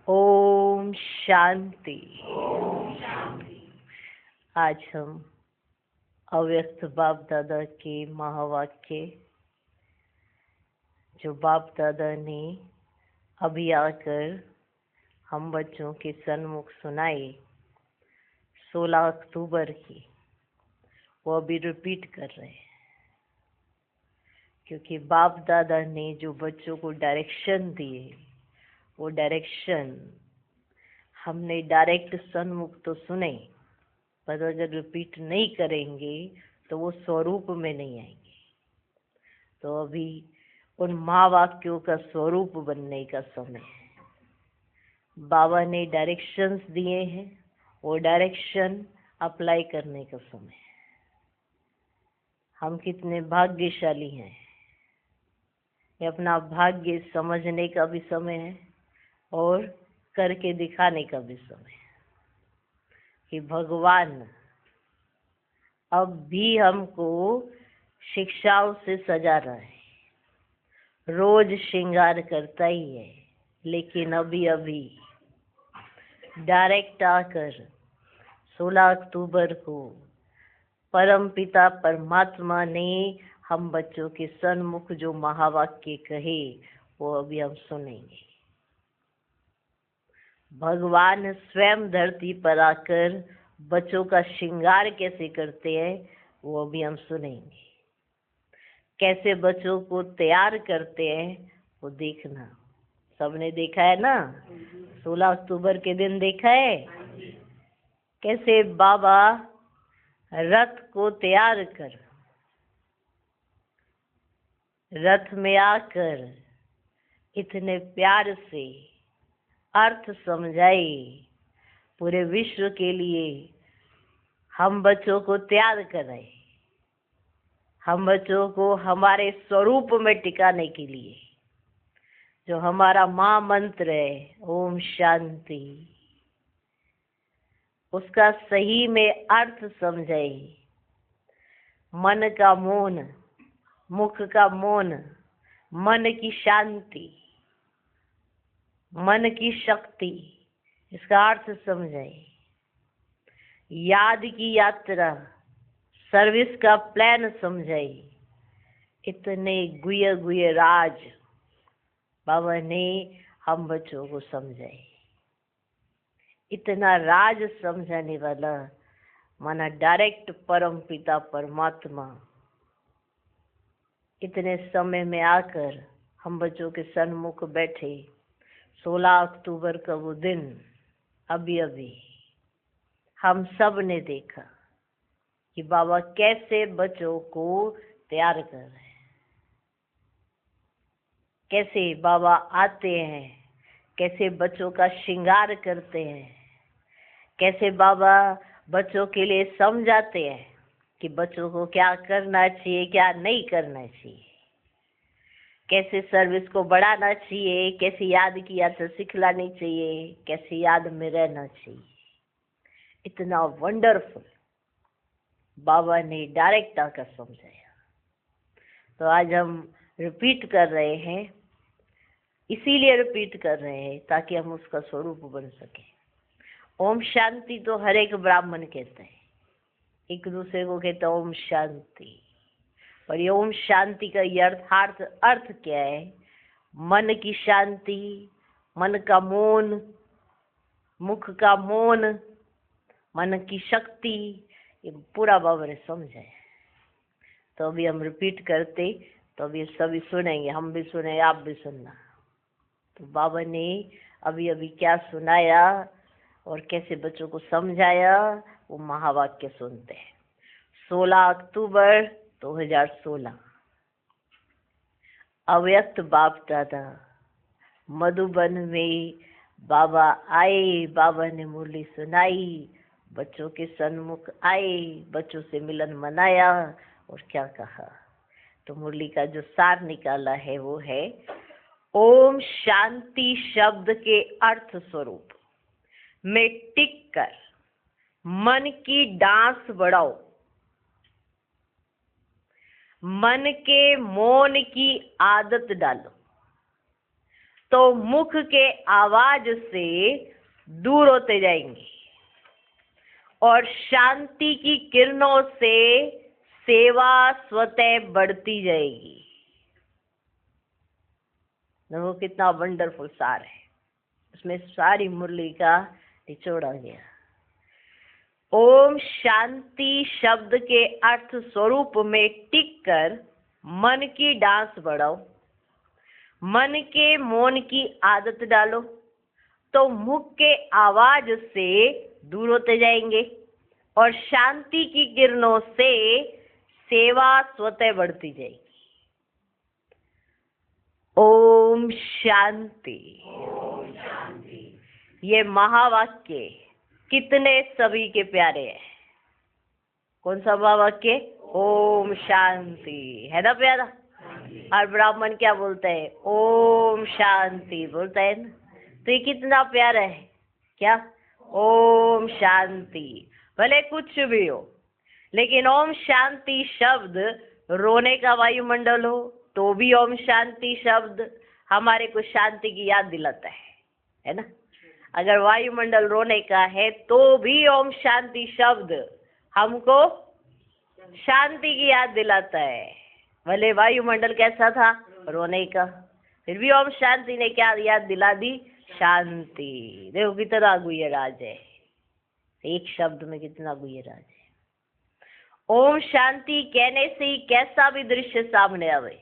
ओम शांति। आज हम अव्यक्त बाप दादा के महावाक्य जो बाप दादा ने अभी आकर हम बच्चों के सन्मुख सुनाए 16 अक्टूबर की, वो अभी रिपीट कर रहे हैं, क्योंकि बाप दादा ने जो बच्चों को डायरेक्शन दिए वो डायरेक्शन हमने डायरेक्ट सन्मुख तो सुने, पर अगर रिपीट नहीं करेंगे तो वो स्वरूप में नहीं आएंगे। तो अभी उन महावाक्यों का स्वरूप बनने का समय है। बाबा ने डायरेक्शंस दिए हैं, वो डायरेक्शन अप्लाई करने का समय है। हम कितने भाग्यशाली हैं, ये अपना भाग्य समझने का भी समय है और करके दिखाने का भी समय है कि भगवान अब भी हमको शिक्षाओं से सजा रहा है। रोज श्रृंगार करता ही है, लेकिन अभी अभी डायरेक्ट आकर 16 अक्टूबर को परमपिता परमात्मा ने हम बच्चों के सन्मुख जो महावाक्य कहे वो अभी हम सुनेंगे। भगवान स्वयं धरती पर आकर बच्चों का श्रृंगार कैसे करते हैं वो अभी हम सुनेंगे। कैसे बच्चों को तैयार करते हैं वो देखना। सबने देखा है ना, 16 अक्टूबर के दिन देखा है कैसे बाबा रथ को तैयार कर रथ में आकर इतने प्यार से अर्थ समझाए, पूरे विश्व के लिए हम बच्चों को तैयार कराए, हम बच्चों को हमारे स्वरूप में टिकाने के लिए। जो हमारा महामंत्र है ओम शांति, उसका सही में अर्थ समझाए। मन का मौन, मुख का मौन, मन की शांति, मन की शक्ति, इसका अर्थ समझाए। याद की यात्रा, सर्विस का प्लान समझाए। इतने गुह्य गुह्य राज बाबा ने हम बच्चों को समझाए। इतना राज समझाने वाला माना डायरेक्ट परम पिता परमात्मा इतने समय में आकर हम बच्चों के सन्मुख बैठे। 16 अक्टूबर का वो दिन अभी अभी हम सब ने देखा कि बाबा कैसे बच्चों को तैयार कर रहे हैं, कैसे बाबा आते हैं, कैसे बच्चों का श्रृंगार करते हैं, कैसे बाबा बच्चों के लिए समझाते हैं कि बच्चों को क्या करना चाहिए, क्या नहीं करना चाहिए, कैसे सर्विस को बढ़ाना चाहिए, कैसे याद की यात्रा सिखलानी चाहिए, कैसे याद में रहना चाहिए। इतना वंडरफुल बाबा ने डायरेक्ट आकर समझाया। तो आज हम रिपीट कर रहे हैं, इसीलिए रिपीट कर रहे हैं ताकि हम उसका स्वरूप बन सके। ओम शांति तो हर एक ब्राह्मण कहता है, एक दूसरे को कहता है ओम शांति। और ये ओम शांति का यथार्थ अर्थ क्या है? मन की शांति, मन का मौन, मुख का मौन, मन की शक्ति, ये पूरा बाबा ने समझा है। तो अभी हम रिपीट करते, तो अभी सभी सुनेंगे, हम भी सुने, आप भी सुनना। तो बाबा ने अभी अभी क्या सुनाया और कैसे बच्चों को समझाया वो महावाक्य सुनते हैं। 16 अक्टूबर 2016 अव्यक्त बाप दादा मधुबन में बाबा आए, बाबा ने मुरली सुनाई, बच्चों के सन्मुख आए, बच्चों से मिलन मनाया और क्या कहा। तो मुरली का जो सार निकाला है वो है ओम शांति शब्द के अर्थ स्वरूप में टिक कर मन की डांस बढ़ाओ, मन के मौन की आदत डालो, तो मुख के आवाज से दूर होते जाएंगे और शांति की किरणों से सेवा स्वतः बढ़ती जाएगी। देखो कितना वंडरफुल सार है, उसमें सारी मुरली का निचोड़ा गया। ओम शांति शब्द के अर्थ स्वरूप में टिककर मन की डांस बढ़ाओ, मन के मौन की आदत डालो, तो मुख के आवाज से दूर होते जाएंगे और शांति की किरणों से सेवा स्वतः बढ़ती जाएगी। ओम शांति। ये महावाक्य कितने सभी के प्यारे हैं। कौन सा महावाक्य? ओम शांति, है ना प्यारा? और ब्राह्मण क्या बोलते हैं? ओम शांति बोलता है ना। तो ये कितना प्यारा है। क्या? ओम शांति। भले कुछ भी हो, लेकिन ओम शांति शब्द रोने का वायुमंडल हो तो भी ओम शांति शब्द हमारे को शांति की याद दिलाता है ना। अगर वायुमंडल रोने का है तो भी ओम शांति शब्द हमको शांति की याद दिलाता है। भले वायुमंडल कैसा था? रोने का, फिर भी ओम शांति ने क्या याद दिला दी? शांति। देखो कितना गुह्य राज है, एक शब्द में कितना गुह्य राज है। ओम शांति कहने से ही कैसा भी दृश्य सामने आवे,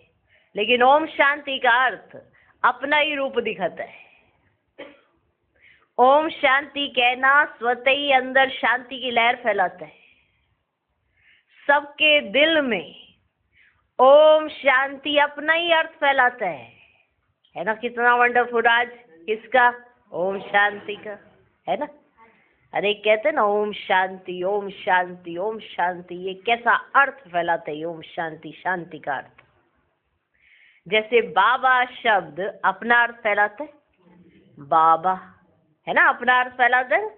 लेकिन ओम शांति का अर्थ अपना ही रूप दिखाता है। ओम शांति कहना स्वतः ही अंदर शांति की लहर फैलाता है। सबके दिल में ओम शांति अपना ही अर्थ फैलाता है ना। कितना वंडरफुल राज किसका? ओम शांति का, है ना। अरे कहते ना ओम शांति ओम शांति ओम शांति, ये कैसा अर्थ फैलाता है ओम शांति, शांति का अर्थ। जैसे बाबा शब्द अपना अर्थ फैलाता है, बाबा, है ना, अपना अर्थ फैलाता है।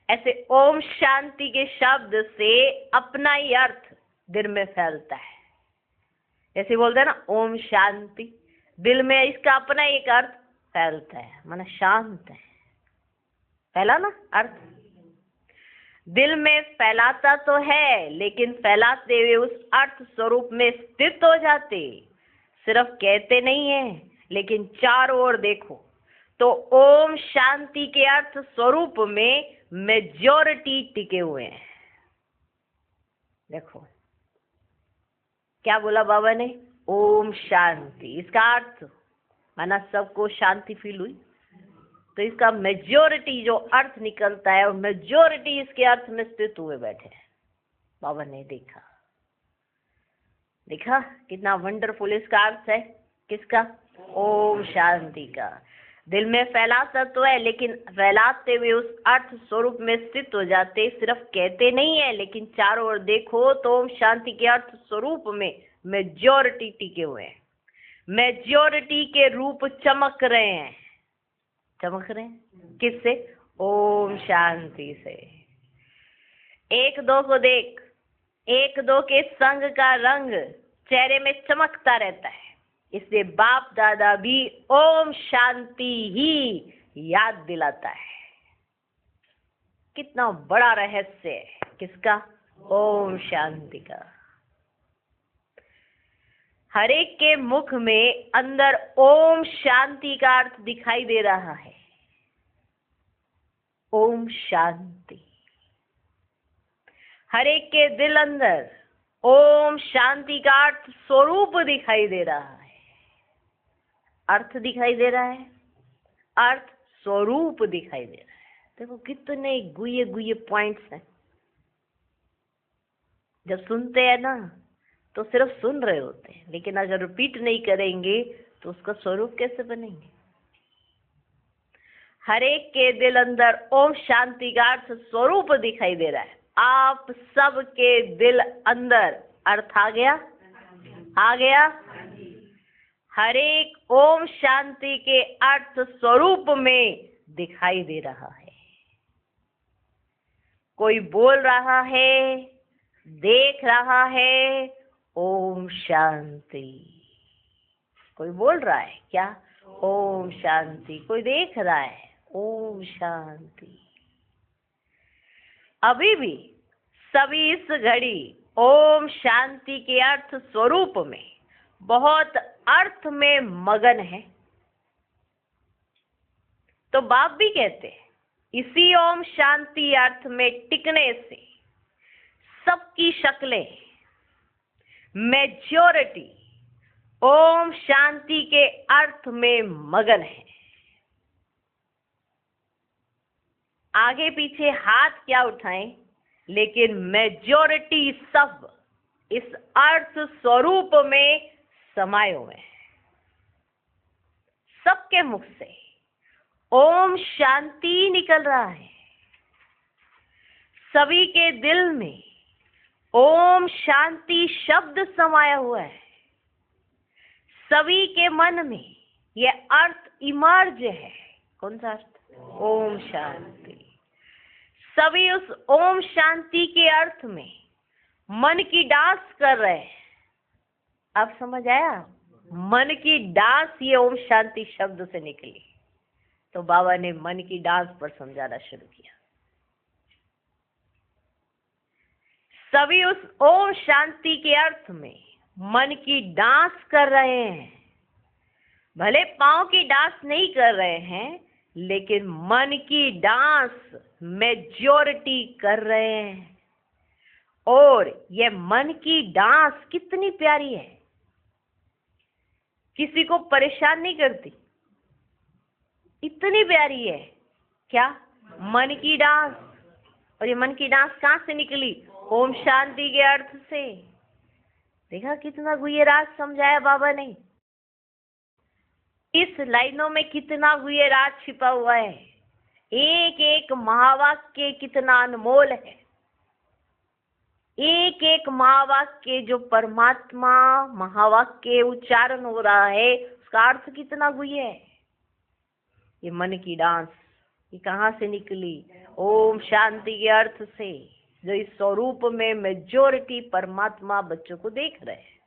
ऐसे ओम शांति के शब्द से अपना ही अर्थ दिल में फैलता है। जैसे बोलते हैं ना ओम शांति, दिल में इसका अपना एक अर्थ फैलता है, माना शांत है। फैला ना अर्थ, दिल में फैलाता तो है, लेकिन फैलाते हुए उस अर्थ स्वरूप में स्थित हो जाते। सिर्फ कहते नहीं है, लेकिन चारों ओर देखो तो ओम शांति के अर्थ स्वरूप में मेजॉरिटी टिके हुए हैं। देखो क्या बोला बाबा ने? ओम शांति। इसका अर्थ माना सबको शांति फील हुई, तो इसका मेजॉरिटी जो अर्थ निकलता है, और मेजॉरिटी इसके अर्थ में स्थित हुए बैठे हैं। बाबा ने देखा, देखा कितना वंडरफुल इसका अर्थ है। किसका? ओम शांति का। दिल में फैलाता तो है, लेकिन फैलाते हुए उस अर्थ स्वरूप में स्थित हो जाते। सिर्फ कहते नहीं है, लेकिन चारों ओर देखो तो ओम शांति के अर्थ स्वरूप में मेजॉरिटी टिके हुए हैं। मेजॉरिटी के रूप चमक रहे हैं। चमक रहे हैं किससे? ओम शांति से। एक दो को देख, एक दो के संग का रंग चेहरे में चमकता रहता है। इसलिए बाप दादा भी ओम शांति ही याद दिलाता है। कितना बड़ा रहस्य है किसका? ओम शांति का। हर एक के मुख में अंदर ओम शांति का अर्थ दिखाई दे रहा है। ओम शांति। हर एक के दिल अंदर ओम शांति का अर्थ स्वरूप दिखाई दे रहा है। अर्थ दिखाई दे रहा है, अर्थ स्वरूप दिखाई दे रहा है। देखो कितने गुये गुये पॉइंट्स हैं। जब सुनते हैं ना तो सिर्फ सुन रहे होते हैं, लेकिन अगर रिपीट नहीं करेंगे तो उसका स्वरूप कैसे बनेंगे? हर एक के दिल अंदर ओम शांति का अर्थ स्वरूप दिखाई दे रहा है। आप सबके दिल अंदर अर्थ आ गया? आ गया? हर एक ओम शांति के अर्थ स्वरूप में दिखाई दे रहा है। कोई बोल रहा है, देख रहा है, ओम शांति। कोई बोल रहा है क्या? ओम शांति। कोई देख रहा है? ओम शांति। अभी भी सभी इस घड़ी ओम शांति के अर्थ स्वरूप में बहुत अर्थ में मगन है। तो बाप भी कहते हैं इसी ओम शांति अर्थ में टिकने से सबकी शक्लें, मेजॉरिटी ओम शांति के अर्थ में मगन है। आगे पीछे हाथ क्या उठाएं, लेकिन मेजॉरिटी सब इस अर्थ स्वरूप में समाये हुए हैं। सबके मुख से ओम शांति निकल रहा है। सभी के दिल में ओम शांति शब्द समाया हुआ है। सभी के मन में यह अर्थ इमर्ज है। कौन सा अर्थ? ओम शांति। सभी उस ओम शांति के अर्थ में मन की डांस कर रहे हैं। अब समझ आया? मन की डांस ये ओम शांति शब्द से निकली। तो बाबा ने मन की डांस पर समझाना शुरू किया। सभी उस ओम शांति के अर्थ में मन की डांस कर रहे हैं। भले पांव की डांस नहीं कर रहे हैं, लेकिन मन की डांस मेजॉरिटी कर रहे हैं। और ये मन की डांस कितनी प्यारी है, किसी को परेशान नहीं करती, इतनी प्यारी है। क्या? मन की डांस। और ये मन की डांस कहां से निकली? ओम शांति के अर्थ से। देखा कितना गुह्य राज समझाया बाबा ने। इस लाइनों में कितना गुह्य राज छिपा हुआ है। एक एक महावाक्य कितना अनमोल है। एक एक महावाक्य जो परमात्मा महावाक्य उच्चारण हो रहा है, उसका अर्थ कितना गुह्य है। ये मन की डांस ये कहां से निकली? ओम शांति के अर्थ से, जो इस स्वरूप में मेजॉरिटी परमात्मा बच्चों को देख रहे हैं।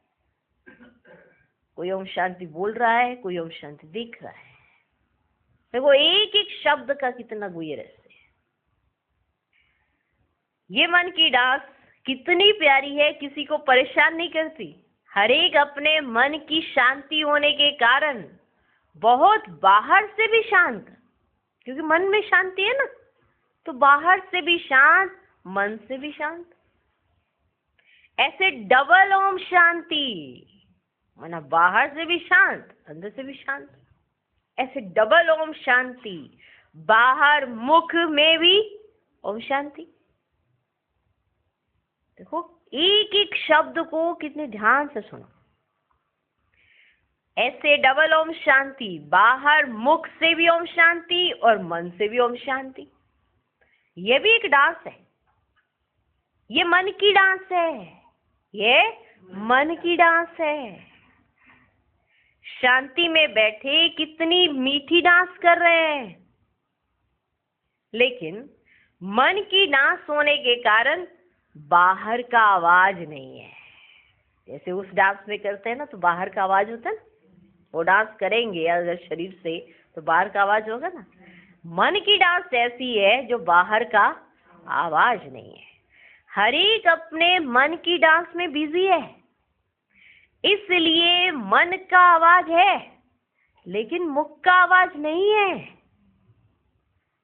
कोई ओम शांति बोल रहा है, कोई ओम शांति देख रहा है। देखो एक एक शब्द का कितना गुह्य रहस्य है। ये मन की डांस कितनी प्यारी है, किसी को परेशान नहीं करती। हर एक अपने मन की शांति होने के कारण बहुत बाहर से भी शांत, क्योंकि मन में शांति है ना, तो बाहर से भी शांत, मन से भी शांत। ऐसे डबल ओम शांति, माना बाहर से भी शांत, अंदर से भी शांत। ऐसे डबल ओम शांति, बाहर मुख में भी ओम शांति। देखो एक एक शब्द को कितने ध्यान से सुनो। ऐसे डबल ओम शांति, बाहर मुख से भी ओम शांति और मन से भी ओम शांति। ये भी एक डांस है। ये मन की डांस है। ये मन की डांस है। शांति में बैठे कितनी मीठी डांस कर रहे हैं, लेकिन मन की डांस होने के कारण बाहर का आवाज नहीं है। जैसे उस डांस में करते हैं ना, तो बाहर का आवाज होता है ना, वो डांस करेंगे अगर शरीर से तो बाहर का आवाज होगा ना। मन की डांस ऐसी है जो बाहर का आवाज नहीं है। हर एक अपने मन की डांस में बिजी है, इसलिए मन का आवाज है लेकिन मुख का आवाज नहीं है,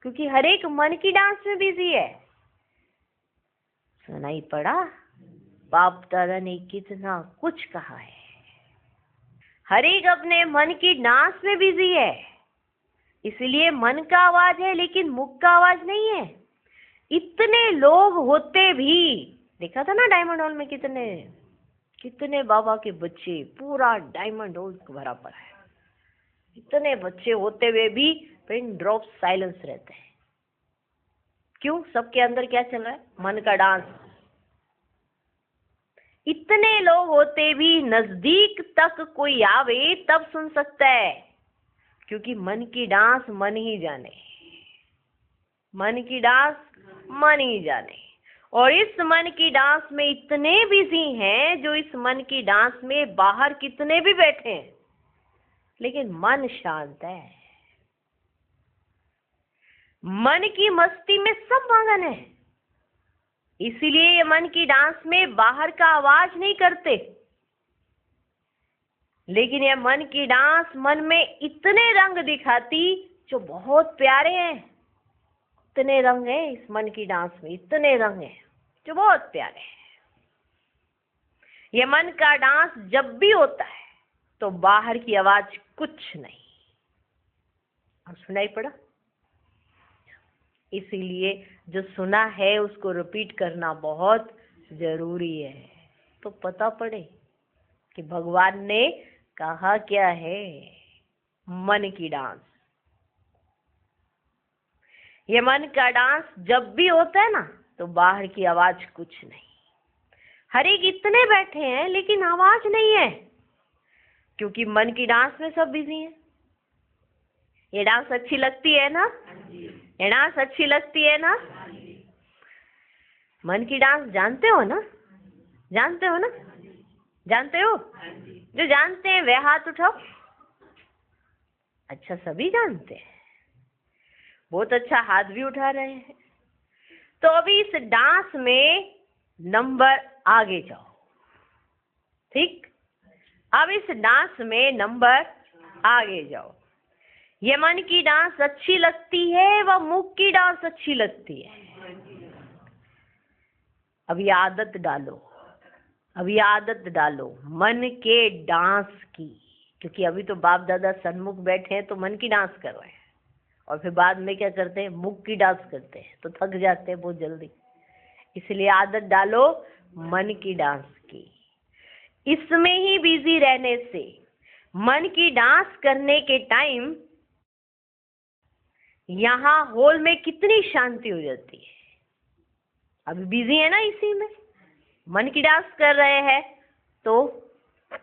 क्योंकि हर एक मन की डांस में बिजी है। सुनाई पड़ा? बाप दादा ने कितना कुछ कहा है। हर एक अपने मन की डांस में बिजी है, इसलिए मन का आवाज है लेकिन मुख का आवाज नहीं है। इतने लोग होते भी, देखा था ना डायमंड हॉल में कितने बाबा के बच्चे, पूरा डायमंड हॉल भरा पड़ा है। इतने बच्चे होते हुए भी पिन ड्रॉप साइलेंस रहते हैं। क्यों? सबके अंदर क्या चल रहा है? मन का डांस। इतने लोग होते भी नजदीक तक कोई आवे तब सुन सकता है, क्योंकि मन की डांस मन ही जाने। मन की डांस मन ही जाने। और इस मन की डांस में इतने बिजी हैं, जो इस मन की डांस में बाहर कितने भी बैठे हैं, लेकिन मन शांत है। मन की मस्ती में सब मगन है, इसीलिए ये मन की डांस में बाहर का आवाज नहीं करते। लेकिन ये मन की डांस मन में इतने रंग दिखाती जो बहुत प्यारे हैं। इतने रंग हैं इस मन की डांस में, इतने रंग हैं जो बहुत प्यारे हैं। ये मन का डांस जब भी होता है तो बाहर की आवाज कुछ नहीं। अब सुनाई पड़ा? इसीलिए जो सुना है उसको रिपीट करना बहुत जरूरी है, तो पता पड़े कि भगवान ने कहा क्या है। मन की डांस, ये मन का डांस जब भी होता है ना तो बाहर की आवाज कुछ नहीं। हर एक इतने बैठे हैं लेकिन आवाज नहीं है, क्योंकि मन की डांस में सब बिजी हैं। ये डांस अच्छी लगती है ना? ये डांस अच्छी लगती है ना? मन की डांस जानते हो ना? जानते हो ना? जानते हो? जो जानते हैं वे हाथ उठाओ। अच्छा, सभी जानते हैं, बहुत अच्छा, हाथ भी उठा रहे हैं। तो अभी इस डांस में नंबर आगे जाओ, ठीक? अब इस डांस में नंबर आगे जाओ। ये मन की डांस अच्छी लगती है व मुख की डांस अच्छी लगती है? अभी आदत डालो, अभी आदत डालो मन के डांस की, क्योंकि अभी तो बाप दादा सन्मुख बैठे हैं तो मन की डांस कर रहे हैं, और फिर बाद में क्या करते हैं? मुख की डांस करते हैं, तो थक जाते हैं बहुत जल्दी। इसलिए आदत डालो मन की डांस की। इसमें ही बिजी रहने से मन की डांस करने के टाइम यहाँ हॉल में कितनी शांति हो जाती है। अभी बिजी है ना, इसी में मन की डांस कर रहे हैं तो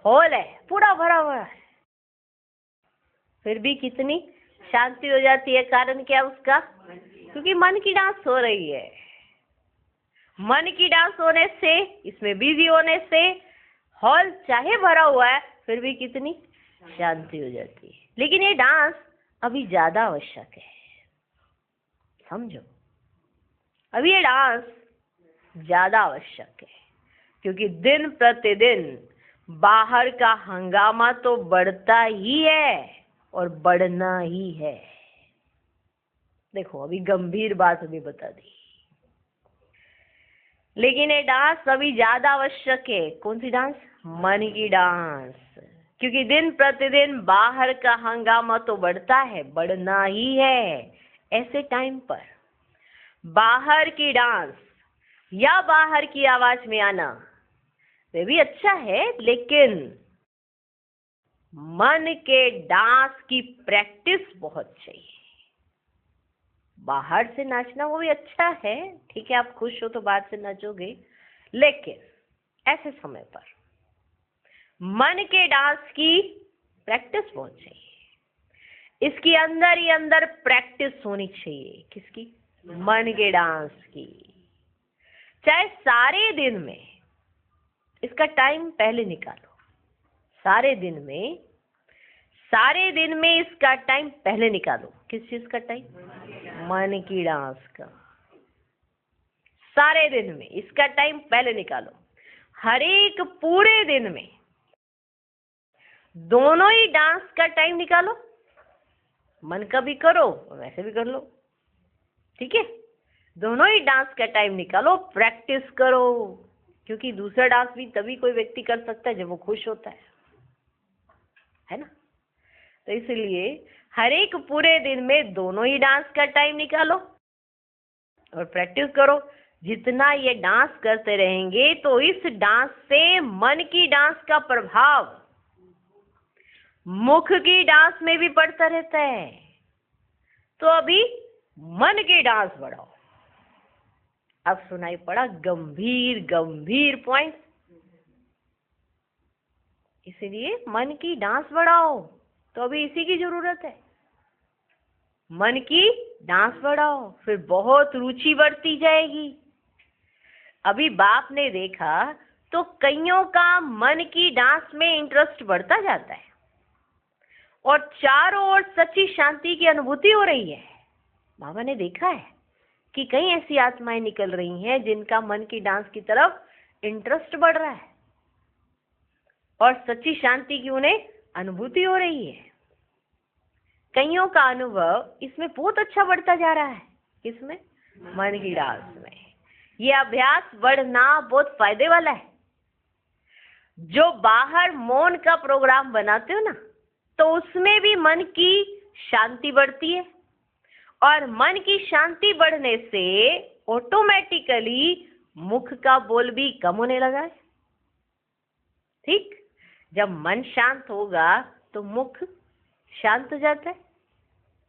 हॉल है पूरा भरा हुआ है, फिर भी कितनी शांति हो जाती है। कारण क्या उसका? क्योंकि मन की डांस हो रही है। मन की डांस होने से, इसमें बिजी होने से हॉल चाहे भरा हुआ है फिर भी कितनी शांति हो जाती है। लेकिन ये डांस अभी ज्यादा आवश्यक है, समझो। अभी ये डांस ज्यादा आवश्यक है, क्योंकि दिन प्रतिदिन बाहर का हंगामा तो बढ़ता ही है और बढ़ना ही है। देखो, अभी गंभीर बात अभी बता दी, लेकिन ये डांस अभी ज्यादा आवश्यक है। कौन सी डांस? मन की डांस। क्योंकि दिन प्रतिदिन बाहर का हंगामा तो बढ़ता है, बढ़ना ही है। ऐसे टाइम पर बाहर की डांस या बाहर की आवाज में आना वे भी अच्छा है, लेकिन मन के डांस की प्रैक्टिस बहुत चाहिए। बाहर से नाचना वो भी अच्छा है, ठीक है, आप खुश हो तो बाहर से नाचोगे, लेकिन ऐसे समय पर मन के डांस की प्रैक्टिस बहुत चाहिए। इसकी अंदर ही अंदर प्रैक्टिस होनी चाहिए। किसकी? मन के डांस की। चाहे सारे दिन में इसका टाइम पहले निकालो, सारे दिन में इसका टाइम पहले निकालो। किस चीज का टाइम? मन की डांस का। सारे दिन में इसका टाइम पहले निकालो। हर एक पूरे दिन में दोनों ही डांस का टाइम निकालो। मन का भी करो और वैसे भी कर लो, ठीक है? दोनों ही डांस का टाइम निकालो, प्रैक्टिस करो, क्योंकि दूसरा डांस भी तभी कोई व्यक्ति कर सकता है जब वो खुश होता है ना? तो इसलिए हर एक पूरे दिन में दोनों ही डांस का टाइम निकालो और प्रैक्टिस करो। जितना ये डांस करते रहेंगे तो इस डांस से मन की डांस का प्रभाव मुख की डांस में भी पड़ता रहता है। तो अभी मन की डांस बढ़ाओ। अब सुनाई पड़ा गंभीर गंभीर पॉइंट। इसलिए मन की डांस बढ़ाओ, तो अभी इसी की जरूरत है। मन की डांस बढ़ाओ, फिर बहुत रुचि बढ़ती जाएगी। अभी बाप ने देखा तो कईयों का मन की डांस में इंटरेस्ट बढ़ता जाता है, और चारों ओर सच्ची शांति की अनुभूति हो रही है। बाबा ने देखा है कि कई ऐसी आत्माएं निकल रही हैं जिनका मन की डांस की तरफ इंटरेस्ट बढ़ रहा है और सच्ची शांति की उन्हें अनुभूति हो रही है। कईयों का अनुभव इसमें बहुत अच्छा बढ़ता जा रहा है। किसमें? मन की डांस में। ये अभ्यास बढ़ना बहुत फायदे वाला है। जो बाहर मौन का प्रोग्राम बनाते हो ना, तो उसमें भी मन की शांति बढ़ती है और मन की शांति बढ़ने से ऑटोमेटिकली मुख का बोल भी कम होने लगा है। ठीक, जब मन शांत होगा तो मुख शांत हो जाता है।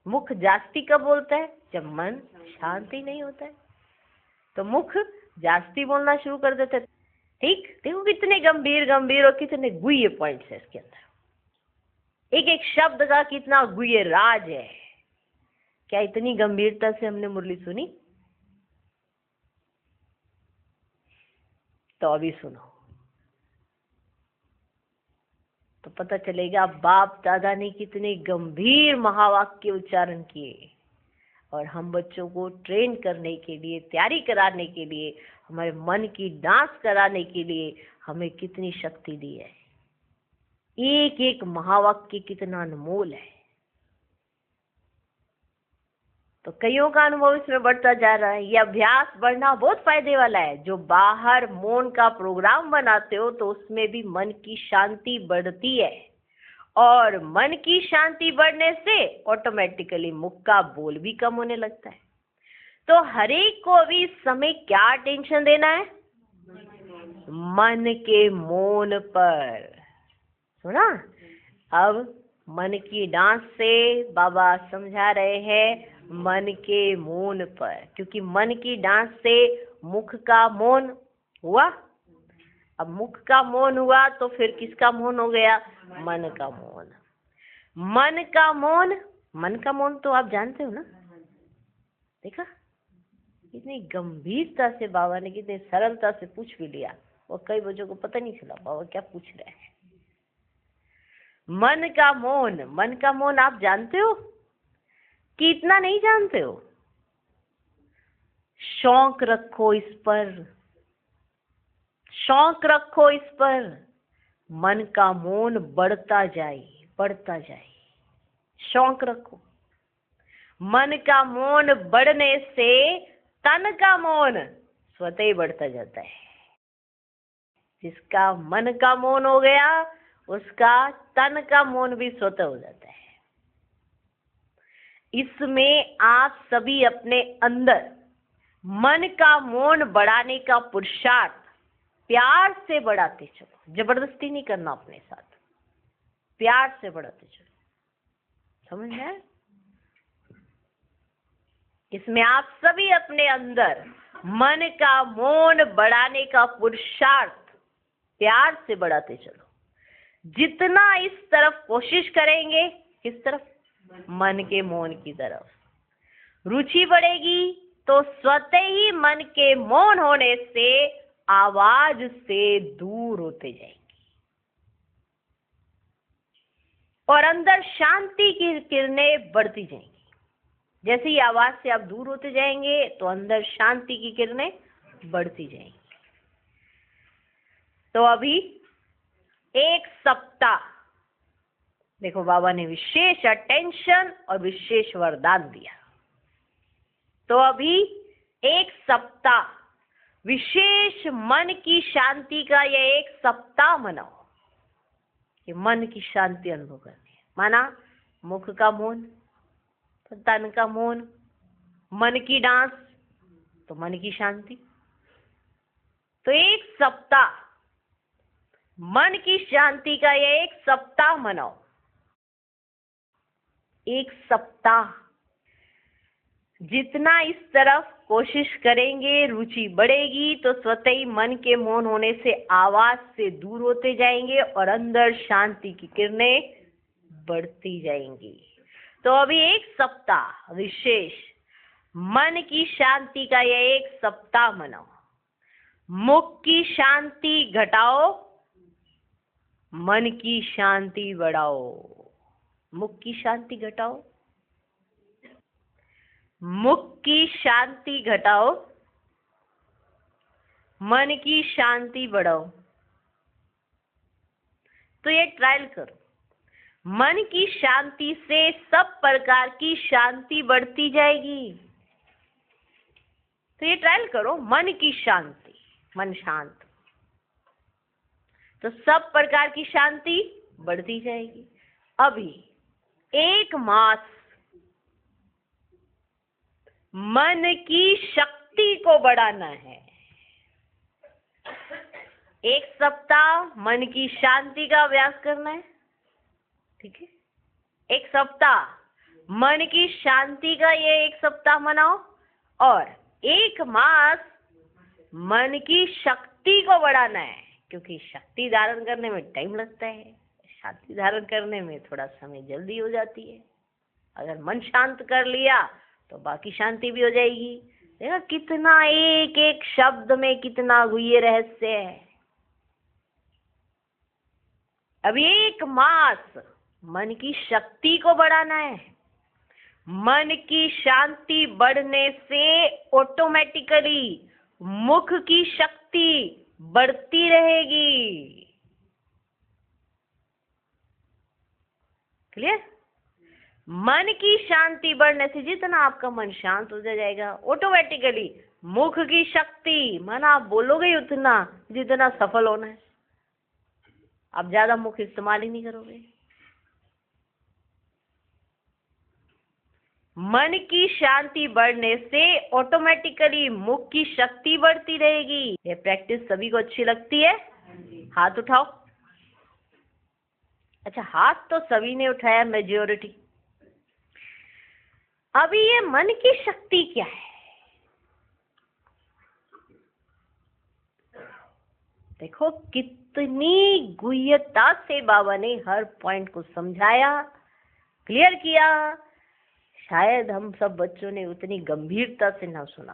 मुख जास्ती कब बोलता है? जब मन शांत ही नहीं होता है, तो मुख जास्ती बोलना शुरू कर देता है। ठीक, देखो कितने गंभीर गंभीर और कितने गुह्य पॉइंट्स है इसके अंदर। एक एक शब्द का कितना गुह्य राज है। क्या इतनी गंभीरता से हमने मुरली सुनी? तो अभी सुनो तो पता चलेगा बाप दादा ने कितने गंभीर महावाक्य उच्चारण किए और हम बच्चों को ट्रेन करने के लिए, तैयारी कराने के लिए, हमारे मन की डांस कराने के लिए हमें कितनी शक्ति दी है। एक एक महावाक्य कितना अनमोल है। तो कईयों का अनुभव इसमें बढ़ता जा रहा है। यह अभ्यास बढ़ना बहुत फायदे वाला है। जो बाहर मौन का प्रोग्राम बनाते हो तो उसमें भी मन की शांति बढ़ती है और मन की शांति बढ़ने से ऑटोमेटिकली मुख का बोल भी कम होने लगता है। तो हरेक को भी इस समय क्या टेंशन देना है? मन के मौन पर। सुना? अब मन की डांस से बाबा समझा रहे हैं मन के मौन पर, क्योंकि मन की डांस से मुख का मौन हुआ। अब मुख का मौन हुआ तो फिर किसका मौन हो गया? मन का मौन। मन का मौन, मन का मौन तो आप जानते हो ना। देखा कितनी गंभीरता से बाबा ने, कितनी सरलता से पूछ भी लिया और कई बच्चों को पता नहीं चला बाबा क्या पूछ रहे हैं। मन का मौन, मन का मौन आप जानते हो कि इतना नहीं जानते हो? शौक रखो इस पर, शौक रखो इस पर। मन का मौन बढ़ता जाए, बढ़ता जाए। शौक रखो। मन का मौन बढ़ने से तन का मौन स्वतः ही बढ़ता जाता है। जिसका मन का मौन हो गया उसका तन का मौन भी स्वतः हो जाता है। इसमें आप सभी अपने अंदर मन का मौन बढ़ाने का पुरुषार्थ प्यार से बढ़ाते चलो। जबरदस्ती नहीं करना, अपने साथ प्यार से बढ़ाते चलो। समझ में आया? इसमें आप सभी अपने अंदर मन का मौन बढ़ाने का पुरुषार्थ प्यार से बढ़ाते चलो। जितना इस तरफ कोशिश करेंगे, किस तरफ? मन के मौन की तरफ रुचि बढ़ेगी तो स्वतः ही मन के मौन होने से आवाज से दूर होते जाएंगे और अंदर शांति की किरणें बढ़ती जाएंगी। जैसे ही आवाज से आप दूर होते जाएंगे तो अंदर शांति की किरणें बढ़ती जाएंगी। तो अभी एक सप्ताह देखो, बाबा ने विशेष अटेंशन और विशेष वरदान दिया। तो अभी एक सप्ताह विशेष मन की शांति का यह एक सप्ताह मनाओ कि मन की शांति अनुभव करनी है। माना मुख का मौन, तो तन का मौन, मन की डांस तो मन की शांति। तो एक सप्ताह मन की शांति का यह एक सप्ताह मनाओ। एक सप्ताह जितना इस तरफ कोशिश करेंगे रुचि बढ़ेगी तो स्वतः ही मन के मौन होने से आवाज से दूर होते जाएंगे और अंदर शांति की किरणें बढ़ती जाएंगी। तो अभी एक सप्ताह विशेष मन की शांति का यह एक सप्ताह मनाओ। मुख की शांति घटाओ, मन की शांति बढ़ाओ। मुख की शांति घटाओ, मुख की शांति घटाओ, मन की शांति बढ़ाओ। तो ये ट्रायल करो। मन की शांति से सब प्रकार की शांति बढ़ती जाएगी। तो ये ट्रायल करो, मन की शांति, मन शांत, तो सब प्रकार की शांति बढ़ती जाएगी। अभी 1 मास मन की शक्ति को बढ़ाना है। 1 सप्ताह मन की शांति का अभ्यास करना है, ठीक है। 1 सप्ताह मन की शांति का ये 1 सप्ताह मनाओ, और 1 मास मन की शक्ति को बढ़ाना है, क्योंकि शक्ति धारण करने में टाइम लगता है, शांति धारण करने में थोड़ा समय जल्दी हो जाती है। अगर मन शांत कर लिया तो बाकी शांति भी हो जाएगी। देखा कितना एक एक शब्द में कितना गुह्य रहस्य है। अब 1 मास मन की शक्ति को बढ़ाना है। मन की शांति बढ़ने से ऑटोमेटिकली मुख की शक्ति बढ़ती रहेगी। क्लियर? मन की शांति बढ़ने से जितना आपका मन शांत हो जाएगा, ऑटोमेटिकली मुख की शक्ति, मन आप बोलोगे ही उतना जितना सफल होना है। आप ज्यादा मुख इस्तेमाल ही नहीं करोगे। मन की शांति बढ़ने से ऑटोमेटिकली मुख की शक्ति बढ़ती रहेगी। ये प्रैक्टिस सभी को अच्छी लगती है? हाथ उठाओ। अच्छा, हाथ तो सभी ने उठाया, मेजॉरिटी। अभी ये मन की शक्ति क्या है? देखो कितनी गुह्यता से बाबा ने हर पॉइंट को समझाया, क्लियर किया। शायद हम सब बच्चों ने उतनी गंभीरता से ना सुना।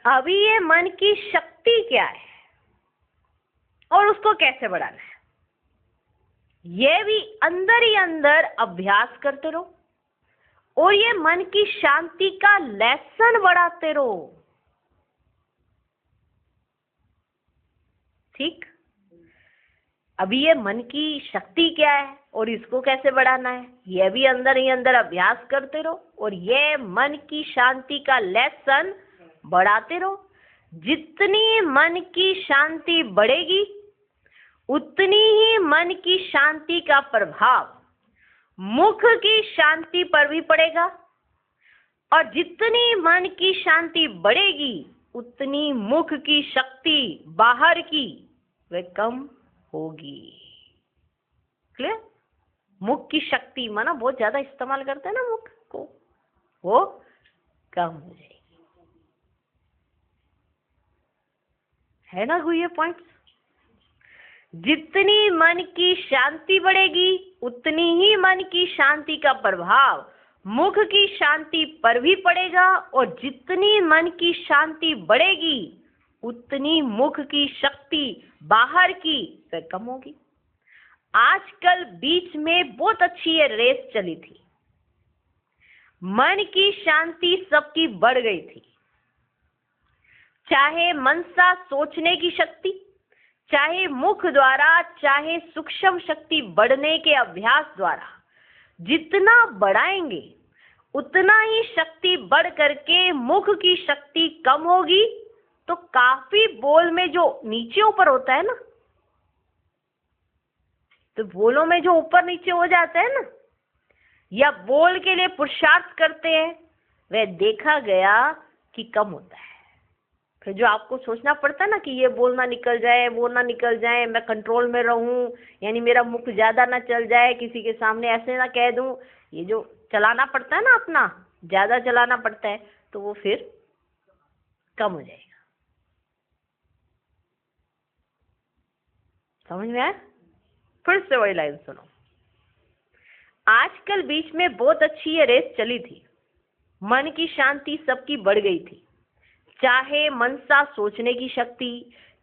अभी ये मन की शक्ति क्या है और उसको कैसे बढ़ाना है, ये भी अंदर ही अंदर अभ्यास करते रहो, और ये मन की शांति का लेसन बढ़ाते रहो। ठीक? अभी ये मन की शक्ति क्या है और इसको कैसे बढ़ाना है, ये भी अंदर ही अंदर अभ्यास करते रहो, और ये मन की शांति का लेसन बढ़ाते रहो। जितनी मन की शांति बढ़ेगी उतनी ही मन की शांति का प्रभाव मुख की शांति पर भी पड़ेगा, और जितनी मन की शांति बढ़ेगी उतनी मुख की शक्ति बाहर की वह कम होगी। क्लियर? मुख की शक्ति माना बहुत ज्यादा इस्तेमाल करते हैं ना मुख को, वो कम हो जाएगी। है ना ये पॉइंट? जितनी मन की शांति बढ़ेगी उतनी ही मन की शांति का प्रभाव मुख की शांति पर भी पड़ेगा, और जितनी मन की शांति बढ़ेगी उतनी मुख की शक्ति बाहर की वह कम होगी। आजकल बीच में बहुत अच्छी ये रेस चली थी, मन की शांति सबकी बढ़ गई थी। चाहे मनसा सोचने की शक्ति, चाहे मुख द्वारा, चाहे सूक्ष्म शक्ति बढ़ने के अभ्यास द्वारा, जितना बढ़ाएंगे उतना ही शक्ति बढ़ करके मुख की शक्ति कम होगी। तो काफी बोल में जो नीचे ऊपर होता है ना, तो बोलों में जो ऊपर नीचे हो जाता है ना, या बोल के लिए पुरुषार्थ करते हैं, वह देखा गया कि कम होता है। फिर जो आपको सोचना पड़ता है ना कि ये बोल ना निकल जाए, वो ना निकल जाए, मैं कंट्रोल में रहूं, यानी मेरा मुख ज्यादा ना चल जाए, किसी के सामने ऐसे ना कह दूं, ये जो चलाना पड़ता है ना, अपना ज्यादा चलाना पड़ता है, तो वो फिर कम हो जाएगा। समझ में आया? फिर से वही लाइन सुनो। आजकल बीच में बहुत अच्छी ये रेस चली थी, मन की शांति सबकी बढ़ गई थी। चाहे मनसा सोचने की शक्ति,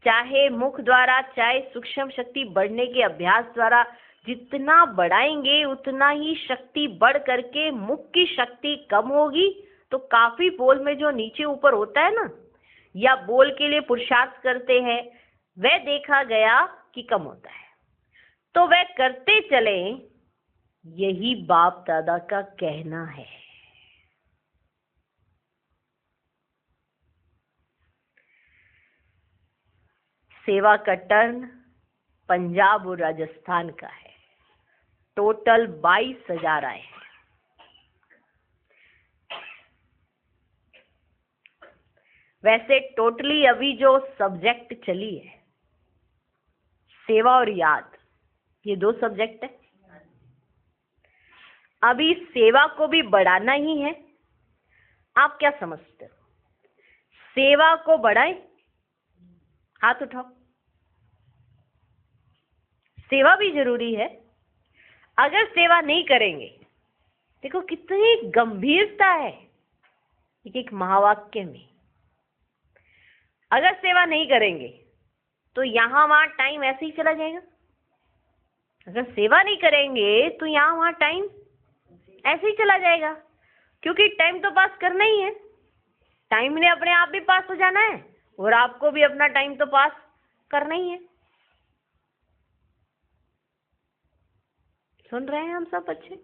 चाहे मुख द्वारा चाहे सूक्ष्म शक्ति बढ़ने के अभ्यास द्वारा जितना बढ़ाएंगे उतना ही शक्ति बढ़ करके मुख की शक्ति कम होगी। तो काफी बोल में जो नीचे ऊपर होता है ना, या बोल के लिए पुरुषार्थ करते हैं, वह देखा गया कि कम होता है। तो वह करते चले, यही बाप दादा का कहना है। सेवा का टर्न पंजाब और राजस्थान का है। टोटल 22,000 आए हैं। वैसे टोटली अभी जो सब्जेक्ट चली है, सेवा और याद, ये 2 सब्जेक्ट है। अभी सेवा को भी बढ़ाना ही है। आप क्या समझते हो? सेवा को बढ़ाएं? हाथ उठाओ। सेवा भी जरूरी है। अगर सेवा नहीं करेंगे, देखो कितनी गंभीरता है एक महावाक्य में। अगर सेवा नहीं करेंगे तो यहां वहां टाइम ऐसे ही चला जाएगा। अगर सेवा नहीं करेंगे तो यहां वहां टाइम ऐसे ही चला जाएगा, क्योंकि टाइम तो पास करना ही है। टाइम ने अपने आप भी पास हो जाना है और आपको भी अपना टाइम तो पास करना ही है। सुन रहे हैं हम सब बच्चे?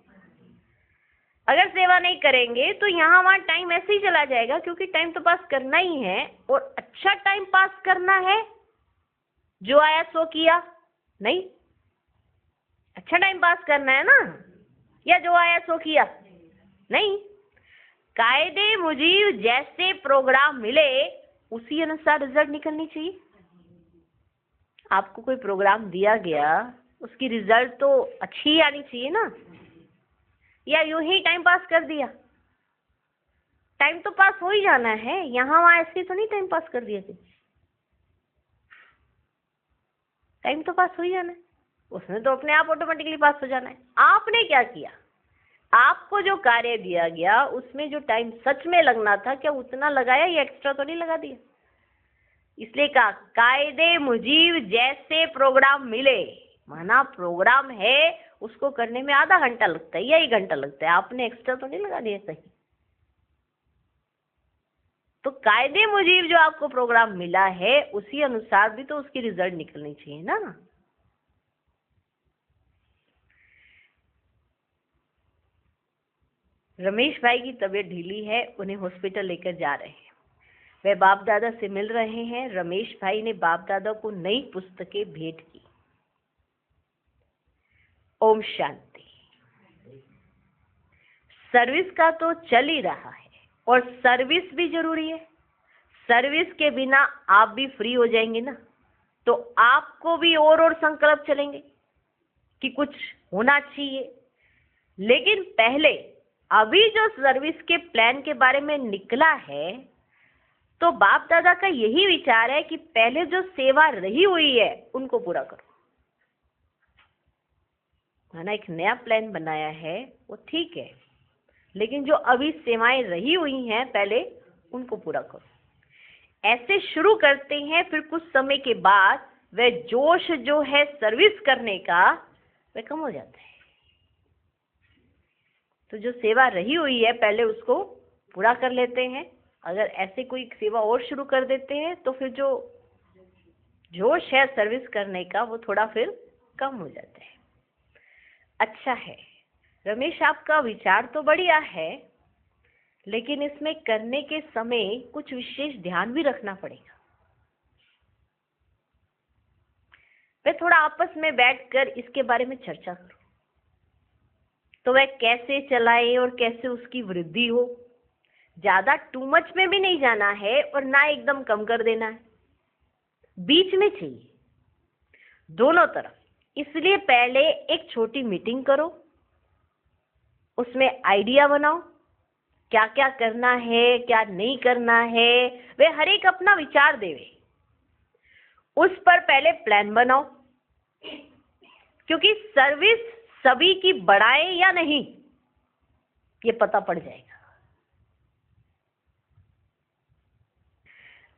अगर सेवा नहीं करेंगे तो यहाँ वहां टाइम ऐसे ही चला जाएगा, क्योंकि टाइम तो पास करना ही है और अच्छा टाइम पास करना है। जो आया सो किया नहीं, अच्छा टाइम पास करना है ना, या जो आया सो किया नहीं। कायदे मुजीब जैसे प्रोग्राम मिले उसी अनुसार रिजल्ट निकलनी चाहिए। आपको कोई प्रोग्राम दिया गया, उसकी रिजल्ट तो अच्छी ही आनी चाहिए ना, या यूं ही टाइम पास कर दिया। टाइम तो पास हो ही जाना है, यहाँ वहां ऐसे तो नहीं टाइम पास कर दिया कि टाइम तो पास हो ही जाना है, उसमें तो अपने आप ऑटोमेटिकली पास हो जाना है। आपने क्या किया? आपको जो कार्य दिया गया उसमें जो टाइम सच में लगना था, क्या उतना लगाया या एक्स्ट्रा तो नहीं लगा दिया? इसलिए कहा कायदे मुजीब जैसे प्रोग्राम मिले। माना प्रोग्राम है, उसको करने में आधा घंटा लगता है या 1 घंटा लगता है, आपने एक्स्ट्रा तो नहीं लगा दिया कहीं। तो कायदे मुजीब जो आपको प्रोग्राम मिला है उसी अनुसार भी तो उसकी रिजल्ट निकलनी चाहिए ना। रमेश भाई की तबीयत ढीली है, उन्हें हॉस्पिटल लेकर जा रहे हैं। वे बाप दादा से मिल रहे हैं। रमेश भाई ने बाप दादा को नई पुस्तकें भेंट की। ओम शांति। सर्विस का तो चल ही रहा है और सर्विस भी जरूरी है। सर्विस के बिना आप भी फ्री हो जाएंगे ना, तो आपको भी और संकल्प चलेंगे कि कुछ होना चाहिए। लेकिन पहले अभी जो सर्विस के प्लान के बारे में निकला है, तो बाप दादा का यही विचार है कि पहले जो सेवा रही हुई है उनको पूरा करो। माना एक नया प्लान बनाया है वो ठीक है, लेकिन जो अभी सेवाएं रही हुई हैं पहले उनको पूरा करो। ऐसे शुरू करते हैं, फिर कुछ समय के बाद वह जोश जो है सर्विस करने का वह कम हो जाता है। तो जो सेवा रही हुई है पहले उसको पूरा कर लेते हैं। अगर ऐसे कोई सेवा और शुरू कर देते हैं तो फिर जो जोश है सर्विस करने का वो थोड़ा फिर कम हो जाता है। अच्छा है रमेश, आपका विचार तो बढ़िया है, लेकिन इसमें करने के समय कुछ विशेष ध्यान भी रखना पड़ेगा। वे थोड़ा आपस में बैठकर इसके बारे में चर्चा करो, तो वह कैसे चलाए और कैसे उसकी वृद्धि हो। ज्यादा टू मच में भी नहीं जाना है और ना एकदम कम कर देना है, बीच में चाहिए दोनों तरफ। इसलिए पहले एक छोटी मीटिंग करो, उसमें आइडिया बनाओ क्या क्या करना है क्या नहीं करना है, वे हर एक अपना विचार देवे। उस पर पहले प्लान बनाओ, क्योंकि सर्विस सभी की बढ़ाए या नहीं ये पता पड़ जाएगा।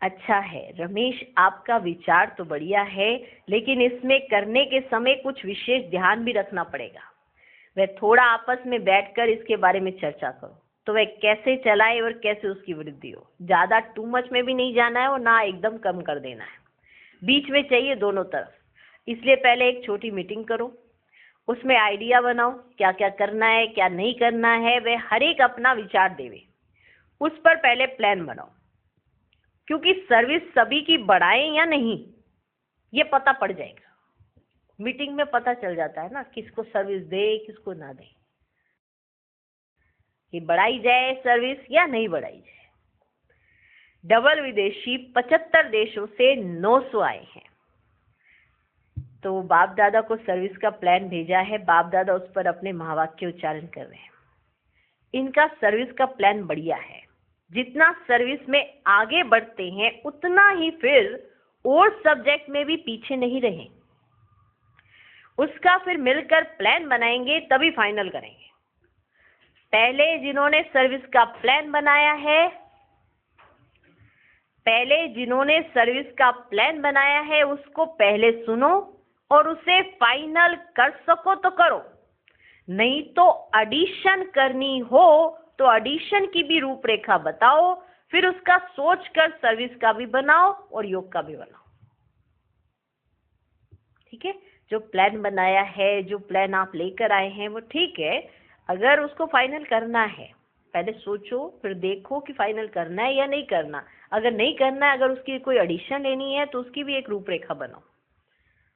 अच्छा है रमेश, आपका विचार तो बढ़िया है, लेकिन इसमें करने के समय कुछ विशेष ध्यान भी रखना पड़ेगा। वह थोड़ा आपस में बैठकर इसके बारे में चर्चा करो, तो वह कैसे चलाए और कैसे उसकी वृद्धि हो। ज्यादा टू मच में भी नहीं जाना है और ना एकदम कम कर देना है, बीच में चाहिए दोनों तरफ। इसलिए पहले एक छोटी मीटिंग करो, उसमें आइडिया बनाओ क्या क्या करना है क्या नहीं करना है, वह हर एक अपना विचार देवे, उस पर पहले प्लान बनाओ। क्योंकि सर्विस सभी की बढ़ाएं या नहीं ये पता पड़ जाएगा, मीटिंग में पता चल जाता है ना, किसको सर्विस दे किसको ना दे, कि बढ़ाई जाए सर्विस या नहीं बढ़ाई जाए। डबल विदेशी 75 देशों से 900 आए हैं, तो बाप दादा को सर्विस का प्लान भेजा है। बाप दादा उस पर अपने महावाक्य उच्चारण कर रहे हैं। इनका सर्विस का प्लान बढ़िया है, जितना सर्विस में आगे बढ़ते हैं उतना ही फिर और सब्जेक्ट में भी पीछे नहीं रहे, उसका फिर मिलकर प्लान बनाएंगे तभी फाइनल करेंगे। पहले जिन्होंने सर्विस का प्लान बनाया है, उसको पहले सुनो और उसे फाइनल कर सको तो करो, नहीं तो एडिशन करनी हो तो एडिशन की भी रूपरेखा बताओ, फिर उसका सोचकर सर्विस का भी बनाओ और योग का भी बनाओ। ठीक है, जो प्लान बनाया है, जो प्लान आप लेकर आए हैं वो ठीक है, अगर उसको फाइनल करना है पहले सोचो, फिर देखो कि फाइनल करना है या नहीं करना। अगर नहीं करना है, अगर उसकी कोई एडिशन लेनी है तो उसकी भी एक रूपरेखा बनाओ,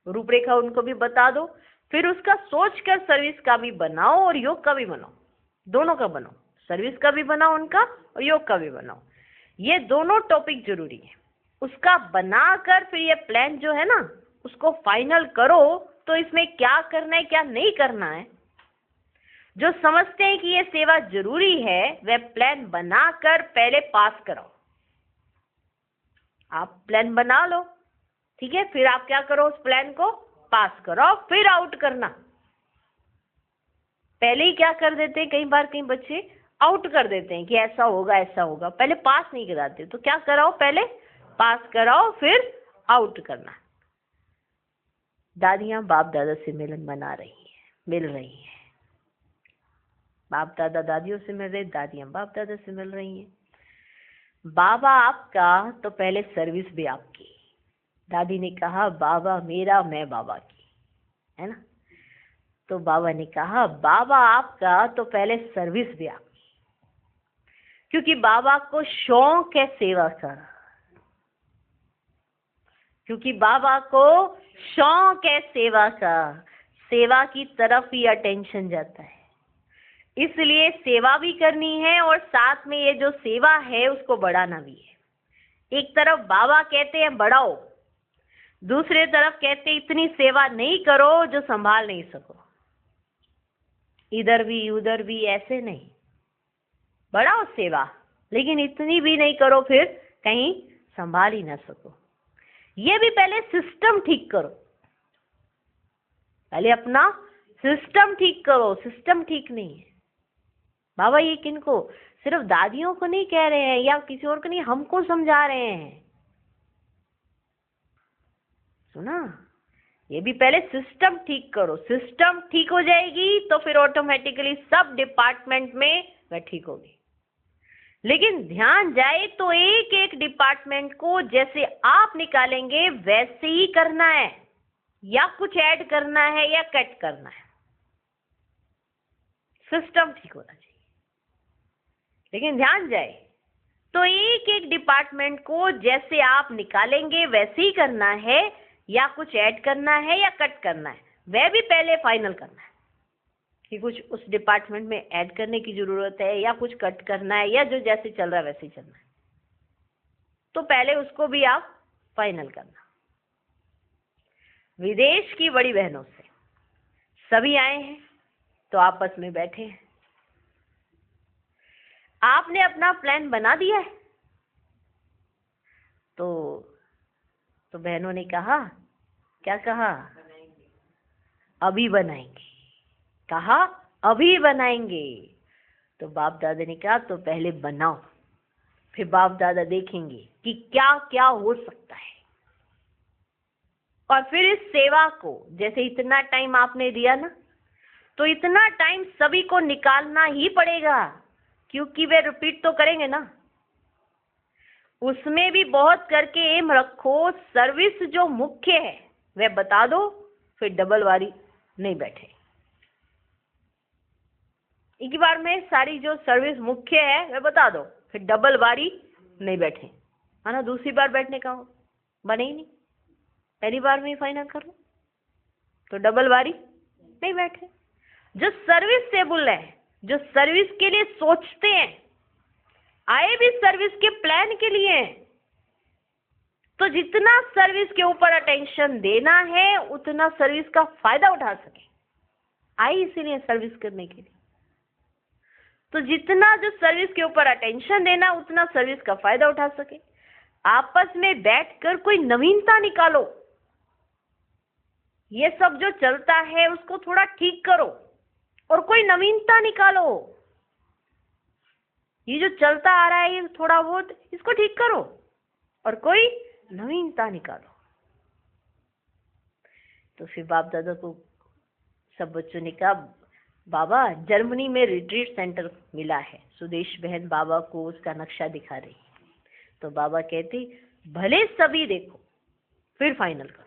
रूपरेखा उनको भी बता दो, फिर उसका सोचकर सर्विस का भी बनाओ और योग का भी बनाओ, दोनों का बनाओ, सर्विस का भी बनाओ उनका और योग का भी बनाओ। ये दोनों टॉपिक जरूरी है। उसका बनाकर फिर ये प्लान जो है ना उसको फाइनल करो, तो इसमें क्या करना है क्या नहीं करना है, जो समझते हैं कि ये सेवा जरूरी है वह प्लान बनाकर पहले पास कराओ। आप प्लान बना लो, ठीक है, फिर आप क्या करो, उस प्लान को पास करो, फिर आउट करना। पहले ही क्या कर देते हैं, कई बार कई बच्चे आउट कर देते हैं कि ऐसा होगा ऐसा होगा, पहले पास नहीं कराते। तो क्या कराओ, पहले पास कराओ फिर आउट करना। दादियां बाप दादा से मिलन मना रही हैं, मिल रही हैं, बाप दादा दादियों से मिल रहे, दादियां बाप दादा से मिल रही हैं। बाबा आपका तो पहले सर्विस भी आपकी। दादी ने कहा बाबा मेरा मैं बाबा की, है ना, तो बाबा ने कहा बाबा आपका तो पहले सर्विस भी आपकी, क्योंकि बाबा को शौक है सेवा का, क्योंकि बाबा को शौक है सेवा का, सेवा की तरफ ही अटेंशन जाता है, इसलिए सेवा भी करनी है और साथ में ये जो सेवा है उसको बढ़ाना भी है। एक तरफ बाबा कहते हैं बढ़ाओ, दूसरे तरफ कहते हैं इतनी सेवा नहीं करो जो संभाल नहीं सको, इधर भी उधर भी ऐसे नहीं, बढ़ाओ सेवा लेकिन इतनी भी नहीं करो फिर कहीं संभाल ही ना सको। ये भी पहले सिस्टम ठीक करो, पहले अपना सिस्टम ठीक करो, सिस्टम ठीक नहीं है। बाबा ये किनको, सिर्फ दादियों को नहीं कह रहे हैं या किसी और को नहीं, हमको समझा रहे हैं, सुना, ये भी पहले सिस्टम ठीक करो। सिस्टम ठीक हो जाएगी तो फिर ऑटोमेटिकली सब डिपार्टमेंट में वह ठीक होगी। लेकिन ध्यान जाए तो एक एक डिपार्टमेंट को जैसे आप निकालेंगे वैसे ही करना है, या कुछ ऐड करना है या कट करना है, सिस्टम ठीक होना चाहिए। लेकिन ध्यान जाए तो एक एक डिपार्टमेंट को जैसे आप निकालेंगे वैसे ही करना है, या कुछ ऐड करना है या कट करना है, वह भी पहले फाइनल करना है कि कुछ उस डिपार्टमेंट में ऐड करने की जरूरत है या कुछ कट करना है, या जो जैसे चल रहा है वैसे ही चलना है, तो पहले उसको भी आप फाइनल करना। विदेश की बड़ी बहनों से सभी आए हैं तो आपस में बैठे हैं, आपने अपना प्लान बना दिया है, तो बहनों ने कहा, क्या कहा, अभी बनाएंगे, कहा अभी बनाएंगे। तो बाप दादा ने कहा तो पहले बनाओ, फिर बाप दादा देखेंगे कि क्या क्या हो सकता है। और फिर इस सेवा को, जैसे इतना टाइम आपने दिया ना, तो इतना टाइम सभी को निकालना ही पड़ेगा, क्योंकि वे रिपीट तो करेंगे ना। उसमें भी बहुत करके एम रखो, सर्विस जो मुख्य है वह बता दो, फिर डबल वारी नहीं बैठे। एक बार में सारी जो सर्विस मुख्य है वह बता दो, फिर डबल वारी नहीं बैठे, है ना। दूसरी बार बैठने का बने ही नहीं, पहली बार में ही फाइनल कर लो, तो डबल वारी नहीं बैठे। जो सर्विसेबल है, जो सर्विस के लिए सोचते हैं, आए भी सर्विस के प्लान के लिए हैं, तो जितना सर्विस के ऊपर अटेंशन देना है उतना सर्विस का फायदा उठा सके। आए इसीलिए सर्विस करने के लिए, तो जितना जो सर्विस के ऊपर अटेंशन देना उतना सर्विस का फायदा उठा सके। आपस में बैठकर कोई नवीनता निकालो, ये सब जो चलता है उसको थोड़ा ठीक करो और कोई नवीनता निकालो। ये जो चलता आ रहा है ये थोड़ा बहुत इसको ठीक करो और कोई नवीनता निकालो। तो फिर बाप दादा को सब बच्चों ने कहा, बाबा जर्मनी में रिट्रीट सेंटर मिला है। सुदेश बहन बाबा को उसका नक्शा दिखा रही है। तो बाबा कहते, भले सभी देखो फिर फाइनल करो।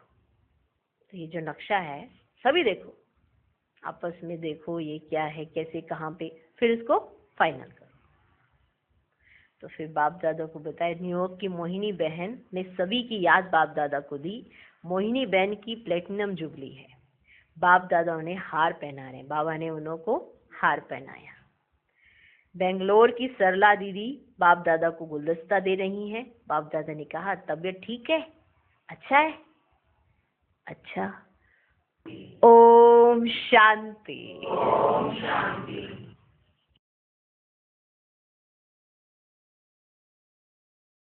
तो ये जो नक्शा है सभी देखो, आपस में देखो ये क्या है, कैसे, कहाँ पे, फिर इसको फाइनल करो। तो फिर बाप दादा को बताया, न्यूयॉर्क की मोहिनी बहन ने सभी की याद बाप दादा को दी। मोहिनी बहन की प्लेटिनम जुबली है। बाप दादा उन्हें हार पहना रहे, बाबा ने उन्हों को हार पहनाया। बेंगलोर की सरला दीदी बाप दादा को गुलदस्ता दे रही हैं। बाप दादा ने कहा, तबीयत ठीक है? अच्छा है? अच्छा। ओम शांति। ओम शांति।